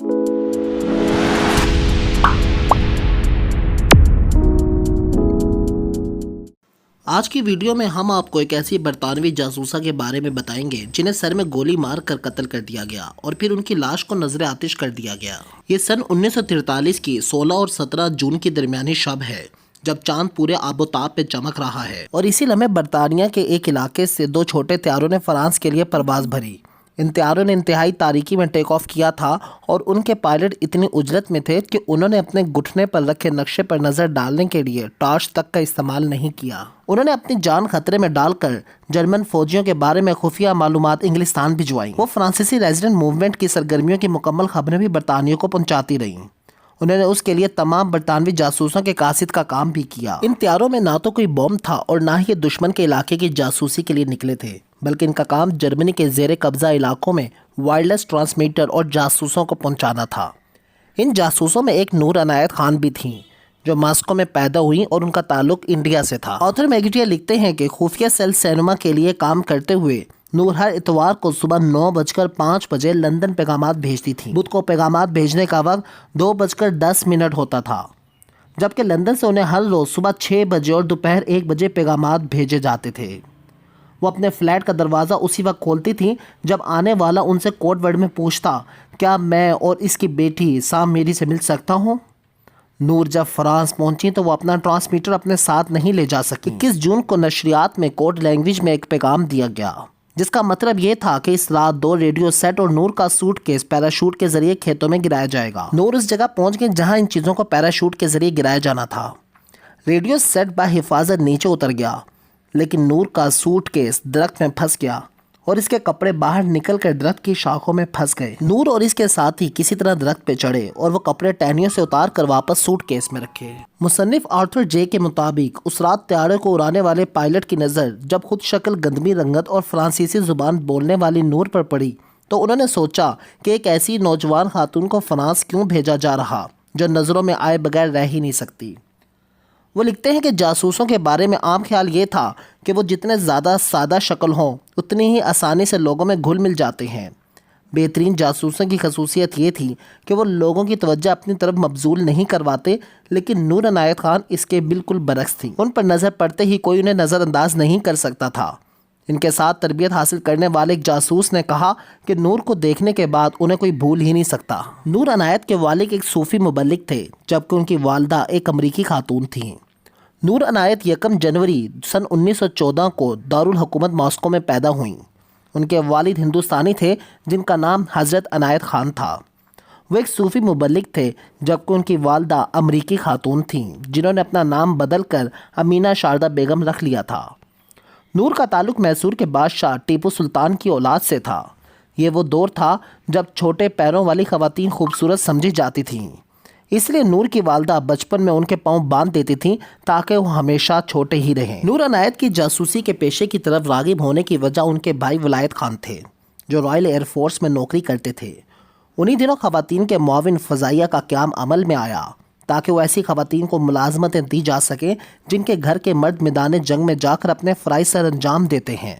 آج کی ویڈیو میں ہم آپ کو ایک ایسی برطانوی جاسوسہ کے بارے میں بتائیں گے جنہیں سر میں گولی مار کر قتل کر دیا گیا اور پھر ان کی لاش کو نظر آتش کر دیا گیا۔ یہ سن 1943 کی 16 اور 17 جون کی درمیانی شب ہے جب چاند پورے آب و تاب پہ چمک رہا ہے، اور اسی لمحے برطانیہ کے ایک علاقے سے دو چھوٹے طیاروں نے فرانس کے لیے پرواز بھری۔ ان طیاروں نے انتہائی تاریکی میں ٹیک آف کیا تھا اور ان کے پائلٹ اتنی اجلت میں تھے کہ انہوں نے اپنے گھٹنے پر رکھے نقشے پر نظر ڈالنے کے لیے ٹارچ تک کا استعمال نہیں کیا۔ انہوں نے اپنی جان خطرے میں ڈال کر جرمن فوجیوں کے بارے میں خفیہ معلومات انگلستان بھجوائیں۔ وہ فرانسیسی ریزیڈنٹ موومنٹ کی سرگرمیوں کی مکمل خبریں بھی برطانیہ کو پہنچاتی رہیں۔ انہوں نے اس کے لیے تمام برطانوی جاسوسوں کے قاصد کا کام بھی کیا۔ ان طیاروں میں نہ تو کوئی بم تھا اور نہ ہی یہ دشمن کے علاقے کی جاسوسی کے لیے نکلے تھے، بلکہ ان کا کام جرمنی کے زیر قبضہ علاقوں میں وائرلیس ٹرانسمیٹر اور جاسوسوں کو پہنچانا تھا۔ ان جاسوسوں میں ایک نور عنایت خان بھی تھیں جو ماسکو میں پیدا ہوئیں اور ان کا تعلق انڈیا سے تھا۔ آتھر میگیٹیا لکھتے ہیں کہ خفیہ سیل سینما کے لیے کام کرتے ہوئے نور ہر اتوار کو صبح 9:05 بجے لندن پیغامات بھیجتی تھیں۔ بدھ کو پیغامات بھیجنے کا وقت 2:10 ہوتا تھا، جبکہ لندن سے انہیں ہر روز صبح 6 بجے اور دوپہر 1 بجے پیغامات بھیجے جاتے تھے۔ وہ اپنے فلیٹ کا دروازہ اسی وقت کھولتی تھیں جب آنے والا ان سے کوڈ ورڈ میں پوچھتا، کیا میں اور اس کی بیٹی سام میری سے مل سکتا ہوں؟ نور جب فرانس پہنچی تو وہ اپنا ٹرانسمیٹر اپنے ساتھ نہیں لے جا سکی۔ 21 جون کو نشریات میں کوڈ لینگویج میں ایک پیغام دیا گیا جس کا مطلب یہ تھا کہ اس رات 2 ریڈیو سیٹ اور نور کا سوٹ کیس پیراشوٹ کے ذریعے کھیتوں میں گرایا جائے گا۔ نور اس جگہ پہنچ گئے جہاں ان چیزوں کو پیراشوٹ کے ذریعے گرایا جانا تھا۔ ریڈیو سیٹ بحفاظت نیچے اتر گیا، لیکن نور کا سوٹ کیس درخت میں پھنس گیا اور اس کے کپڑے باہر نکل کر درخت کی شاخوں میں پھنس گئے۔ نور اور اس کے ساتھی کسی طرح درخت پہ چڑھے اور وہ کپڑے ٹہنیوں سے اتار کر واپس سوٹ کیس میں رکھے۔ مصنف آرتھر جے کے مطابق اس رات طیارے کو اڑانے والے پائلٹ کی نظر جب خود شکل گندمی رنگت اور فرانسیسی زبان بولنے والی نور پر پڑی تو انہوں نے سوچا کہ ایک ایسی نوجوان خاتون کو فرانس کیوں بھیجا جا رہا جو نظروں میں آئے بغیر رہ ہی نہیں سکتی۔ وہ لکھتے ہیں کہ جاسوسوں کے بارے میں عام خیال یہ تھا کہ وہ جتنے زیادہ سادہ شکل ہوں اتنی ہی آسانی سے لوگوں میں گھل مل جاتے ہیں۔ بہترین جاسوسوں کی خصوصیت یہ تھی کہ وہ لوگوں کی توجہ اپنی طرف مبذول نہیں کرواتے، لیکن نور عنایت خان اس کے بالکل برعکس تھی۔ ان پر نظر پڑتے ہی کوئی انہیں نظر انداز نہیں کر سکتا تھا۔ ان کے ساتھ تربیت حاصل کرنے والے ایک جاسوس نے کہا کہ نور کو دیکھنے کے بعد انہیں کوئی بھول ہی نہیں سکتا۔ نور عنایت کے والد ایک صوفی مبلغ تھے جبکہ ان کی والدہ ایک امریکی خاتون تھیں۔ نور عنایت 1 جنوری سن 1914 کو دارالحکومت ماسکو میں پیدا ہوئیں۔ ان کے والد ہندوستانی تھے جن کا نام حضرت عنایت خان تھا۔ وہ ایک صوفی مبلغ تھے جبکہ ان کی والدہ امریکی خاتون تھیں جنہوں نے اپنا نام بدل کر امینہ شاردا بیگم رکھ لیا تھا۔ نور کا تعلق میسور کے بادشاہ ٹیپو سلطان کی اولاد سے تھا۔ یہ وہ دور تھا جب چھوٹے پیروں والی خواتین خوبصورت سمجھی جاتی تھیں، اس لیے نور کی والدہ بچپن میں ان کے پاؤں باندھ دیتی تھیں تاکہ وہ ہمیشہ چھوٹے ہی رہیں۔ نور عنایت کی جاسوسی کے پیشے کی طرف راغب ہونے کی وجہ ان کے بھائی ولایت خان تھے جو رائل ایئر فورس میں نوکری کرتے تھے۔ انہی دنوں خواتین کے معاون فضائیہ کا قیام عمل میں آیا تاکہ وہ ایسی خواتین کو ملازمتیں دی جا سکیں جن کے گھر کے مرد میدان جنگ میں جا کر اپنے فرائض سر انجام دیتے ہیں۔